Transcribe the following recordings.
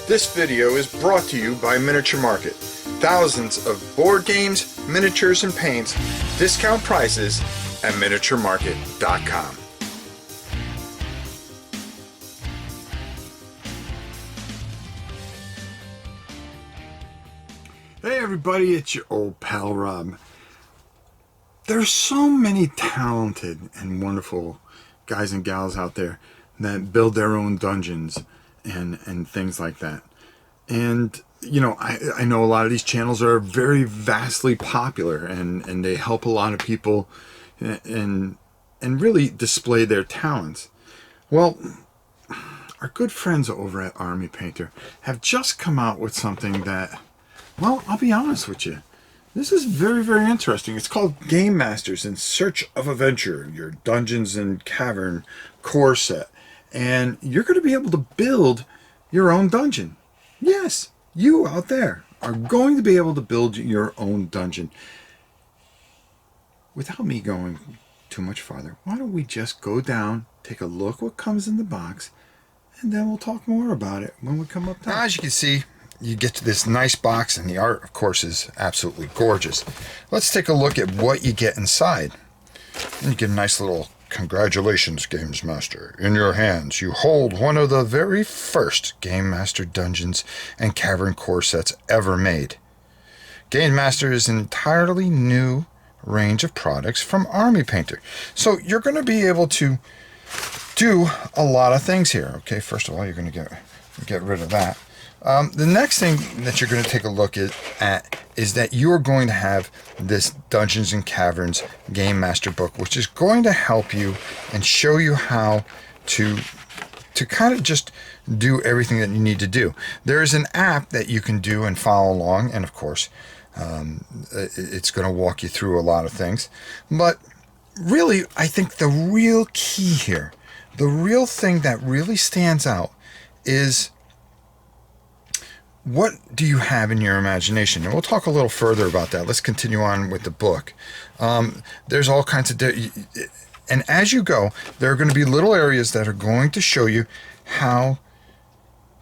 This video is brought to you by Miniature Market. Thousands of board games, miniatures, and paints, discount prices at miniaturemarket.com. Hey everybody, it's your old pal Rob. There's so many talented and wonderful guys and gals out there that build their own dungeons and things like that. And you know, I know a lot of these channels are very vastly popular and they help a lot of people and really display their talents. Well, our good friends over at Army Painter have just come out with something that, well, I'll be honest with you, this is very, very interesting. It's called Gamemasters in Search of Adventure, your Dungeons and Cavern core set. And you're going to be able to build your own dungeon. Yes, you out there are going to be able to build your own dungeon. Without me going too much farther, why don't we just go down, take a look what comes in the box, and then we'll talk more about it when we come up top. As you can see, you get to this nice box, and the art, of course, is absolutely gorgeous. Let's take a look at what you get inside. And you get a nice little "Congratulations, Gamemaster. In your hands, you hold one of the very first Gamemaster Dungeons and Cavern core sets ever made. Gamemaster is an entirely new range of products from Army Painter. So you're going to be able to do a lot of things here. Okay, first of all, you're going to get rid of that. The next thing that you're going to take a look at is that you're going to have this Dungeons and Caverns Gamemaster book, which is going to help you and show you how to kind of just do everything that you need to do. There is an app that you can do and follow along, and of course, it's going to walk you through a lot of things. But really, I think the real key here, the real thing that really stands out is, what do you have in your imagination? And we'll talk a little further about that. Let's continue on with the book. There's all kinds of... And as you go, there are going to be little areas that are going to show you how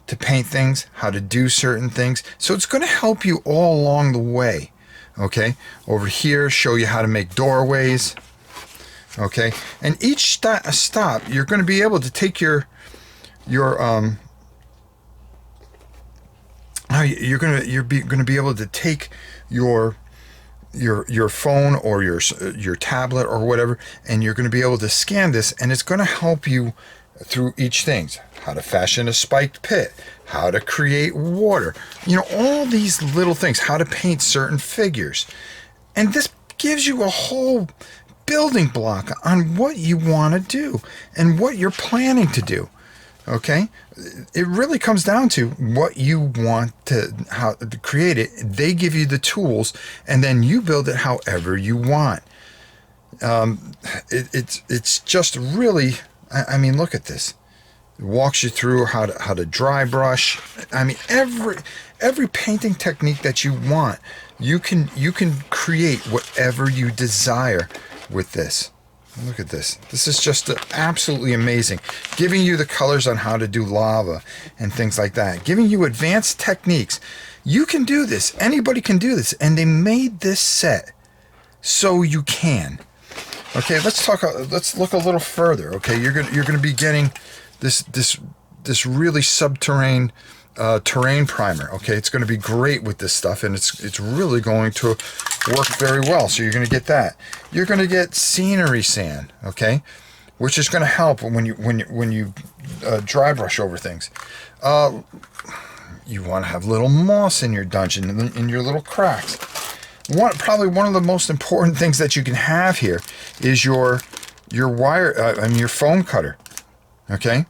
to paint things, how to do certain things. So it's going to help you all along the way. Okay? Over here, show you how to make doorways. Okay? And each stop, you're going to be able to take you're going to be able to take your phone or your tablet or whatever, and you're going to be able to scan this, and it's going to help you through each thing. How to fashion a spiked pit, how to create water, you know, all these little things, how to paint certain figures. And this gives you a whole building block on what you want to do and what you're planning to do. Okay, it really comes down to what you want how to create it. They give you the tools, and then you build it however you want. It's just really, I mean, look at this. It walks you through how to dry brush. I mean, every painting technique that you want, you can create whatever you desire with this. Look at this. This is just absolutely amazing. Giving you the colors on how to do lava and things like that. Giving you advanced techniques. You can do this. Anybody can do this. And they made this set so you can. Okay, let's look a little further. Okay, you're gonna be getting this really subterranean terrain primer. Okay, it's going to be great with this stuff, and it's really going to work very well. So you're going to get that. You're going to get scenery sand, okay, which is going to help when you dry brush over things. You want to have little moss in your dungeon, in your little cracks. Probably one of the most important things that you can have here is your your foam cutter, okay.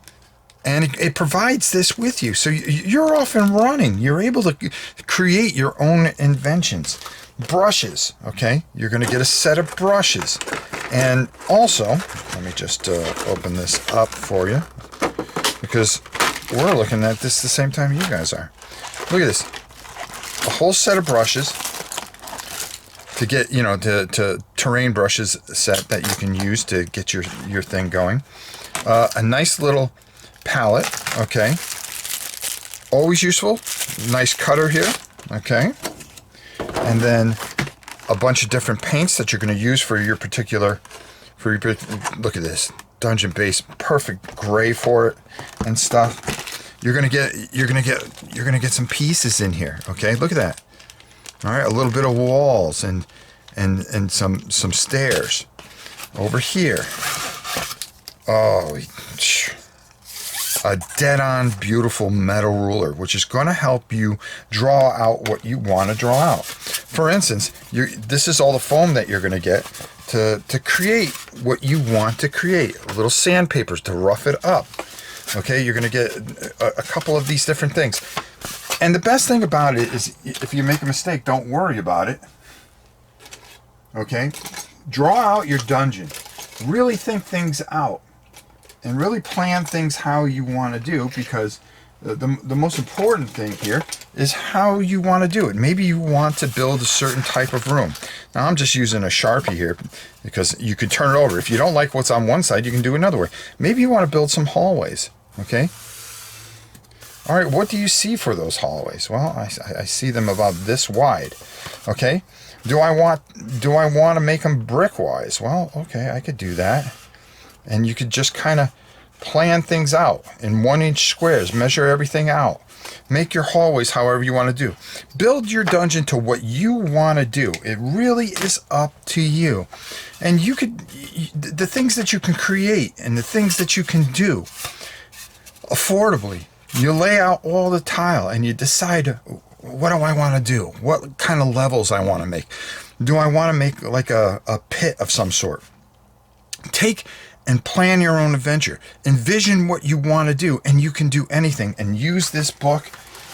And it provides this with you. So you're off and running. You're able to create your own inventions. Brushes, okay? You're going to get a set of brushes. And also, let me just open this up for you, because we're looking at this the same time you guys are. Look at this. A whole set of brushes to get, you know, to terrain brushes set that you can use to get your thing going. A nice little palette, okay, always useful. Nice cutter here, okay? And then a bunch of different paints that you're going to use for your particular, look at this, dungeon base, perfect gray for it and stuff. You're gonna get some pieces in here, okay? Look at that. All right, a little bit of walls and some stairs over here. Oh, a dead-on beautiful metal ruler, which is going to help you draw out what you want to draw out. For instance, this is all the foam that you're going to get to create what you want to create. Little sandpapers to rough it up. Okay, you're going to get a couple of these different things. And the best thing about it is, if you make a mistake, don't worry about it. Okay? Draw out your dungeon. Really think things out. And really plan things how you want to do, because the most important thing here is how you want to do it. Maybe you want to build a certain type of room. Now I'm just using a Sharpie here because you could turn it over. If you don't like what's on one side, you can do another way. Maybe you want to build some hallways, okay? All right, what do you see for those hallways? Well, I see them about this wide, okay? Do I want to make them brick-wise? Well, okay, I could do that. And you could just kind of plan things out in 1-inch squares, measure everything out. Make your hallways however you want to do. Build your dungeon to what you want to do. It really is up to you. And the things that you can create and the things that you can do affordably. You lay out all the tile and you decide, what do I want to do? What kind of levels I want to make? Do I want to make like a pit of some sort? Take and plan your own adventure. Envision what you want to do, and you can do anything. And use this book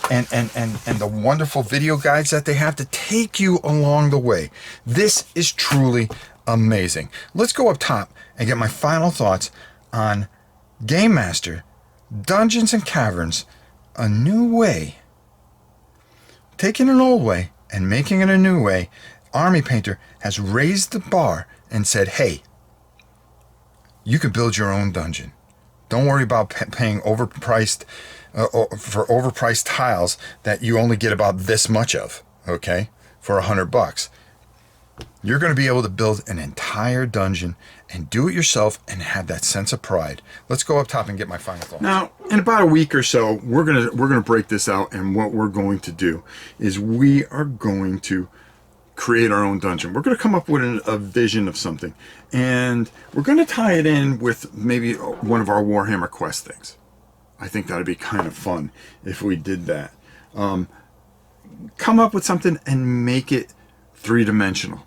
and the wonderful video guides that they have to take you along the way. This is truly amazing. Let's go up top and get my final thoughts on Gamemaster, Dungeons and Caverns, a new way. Taking an old way and making it a new way, Army Painter has raised the bar and said, hey, you can build your own dungeon. Don't worry about paying overpriced for overpriced tiles that you only get about this much of, okay, for $100. You're going to be able to build an entire dungeon and do it yourself and have that sense of pride. Let's go up top and get my final thoughts. Now, in about a week or so, we're gonna break this out, and what we're going to do is we are going to create our own dungeon. We're going to come up with a vision of something, and we're going to tie it in with maybe one of our Warhammer Quest things. I think that'd be kind of fun if we did that. Come up with something and make it three-dimensional.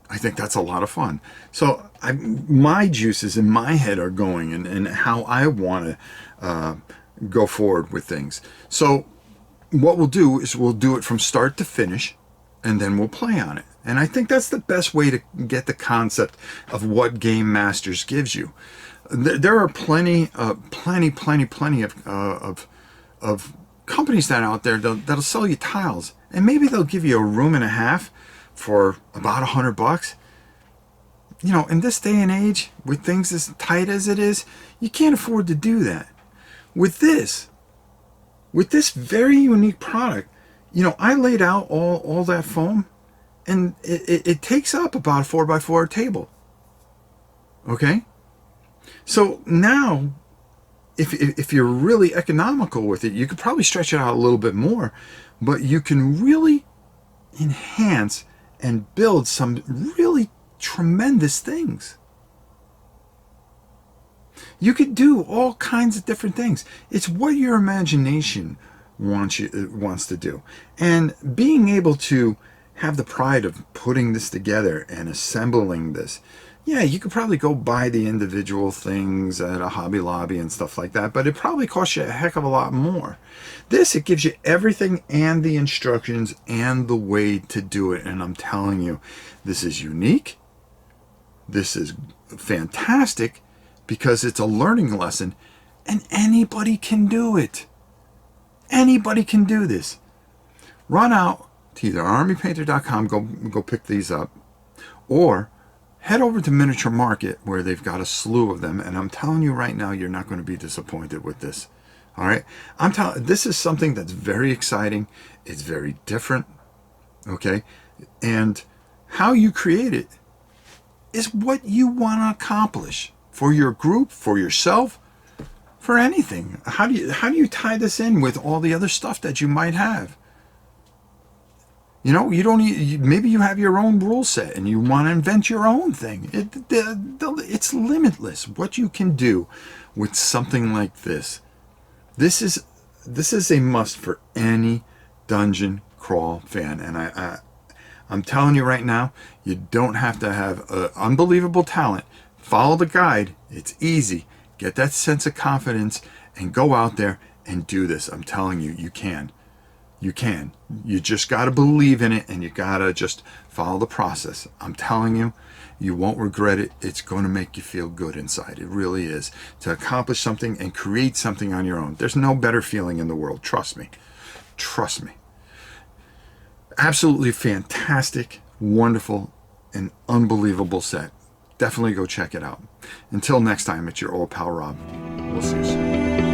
I think that's a lot of fun. So my juices in my head are going, and how I want to go forward with things. So what we'll do is we'll do it from start to finish, and then we'll play on it. And I think that's the best way to get the concept of what Gamemasters gives you. There are plenty of companies that are out there that'll sell you tiles, and maybe they'll give you a room and a half for about $100. You know, in this day and age, with things as tight as it is, you can't afford to do that. With this very unique product, you know, I laid out all that foam, and it takes up about a 4x4 table. Okay? So now, if you're really economical with it, you could probably stretch it out a little bit more, but you can really enhance and build some really tremendous things. You could do all kinds of different things. It's what your imagination wants to do. And being able to have the pride of putting this together and assembling this, yeah, you could probably go buy the individual things at a Hobby Lobby and stuff like that, but it probably costs you a heck of a lot more. This, it gives you everything and the instructions and the way to do it. And I'm telling you, this is unique. This is fantastic because it's a learning lesson, and anybody can do it. Anybody can do this. Run out to either armypainter.com, go pick these up, or head over to Miniature Market where they've got a slew of them. And I'm telling you right now, you're not going to be disappointed with this. All right. This is something that's very exciting. It's very different. Okay. And how you create it is what you want to accomplish for your group, for yourself, for anything. How do you tie this in with all the other stuff that you might have? You know, you don't need, maybe you have your own rule set and you want to invent your own thing. It's limitless what you can do with something like this. This is a must for any dungeon crawl fan, and I'm telling you right now, you don't have to have unbelievable talent. Follow the guide. It's easy. Get that sense of confidence and go out there and do this. I'm telling you, you can. You can. You just got to believe in it, and you got to just follow the process. I'm telling you, you won't regret it. It's going to make you feel good inside. It really is. To accomplish something and create something on your own. There's no better feeling in the world. Trust me. Trust me. Absolutely fantastic, wonderful, and unbelievable set. Definitely go check it out. Until next time, it's your old pal Rob. We'll see you soon.